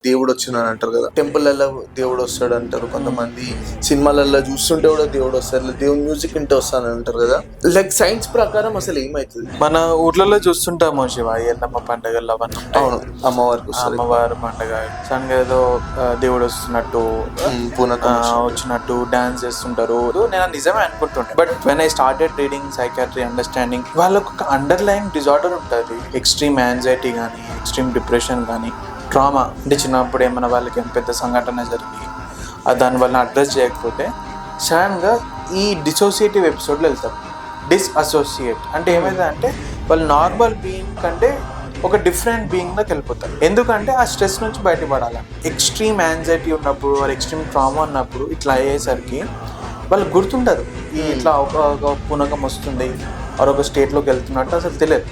దేవుడు వచ్చినాడు అంటారు కదా, టెంపుల్లలో దేవుడు వస్తాడు అంటారు కొంతమంది, సినిమాలలో చూస్తుంటే కూడా దేవుడు వస్తాడు, దేవుడు మ్యూజిక్ వింటే వస్తాను అంటారు కదా. లైక్ సైన్స్ ప్రకారం అసలు ఏమవుతుంది? మన ఊర్లలో చూస్తుంటాము శివ, ఎల్లమ్మ పండుగలు అవన్నీ. అవును, అమ్మవారికి అమ్మవారి పండుగ సడన్గా ఏదో దేవుడు వస్తున్నట్టు వచ్చినట్టు డాన్స్ చేస్తుంటారు. నేను నిజమే అనుకుంటుంటా. But when I started reading psychiatry, understanding, వాళ్ళకు ఒక అండర్లైన్ డిజార్డర్ ఉంటుంది. ఎక్స్ట్రీమ్ యాంగ్జైటీ కానీ, ఎక్స్ట్రీమ్ డిప్రెషన్ కానీ, ట్రామా అంటే చిన్నప్పుడు ఏమైనా వాళ్ళకి ఏం పెద్ద సంఘటన జరిగి దానివల్ల అడ్రస్ చేయకపోతే సడన్గా ఈ డిసోసియేటివ్ ఎపిసోడ్లో వెళ్తారు. డిస్అసోసియేట్ అంటే ఏమైందంటే వాళ్ళు నార్మల్ బీయింగ్ కంటే ఒక డిఫరెంట్ బీయింగ్లోకి వెళ్ళిపోతారు. ఎందుకంటే ఆ స్ట్రెస్ నుంచి బయటపడాలి. ఎక్స్ట్రీమ్ యాంగ్జైటీ ఉన్నప్పుడు, వాళ్ళు ఎక్స్ట్రీమ్ ట్రామా ఉన్నప్పుడు ఇట్లా అయ్యేసరికి వాళ్ళకి గుర్తుండదు. ఇట్లా ఒక పునకం వస్తుంది, మరొక స్టేట్లోకి వెళ్తున్నట్టు అసలు తెలియదు.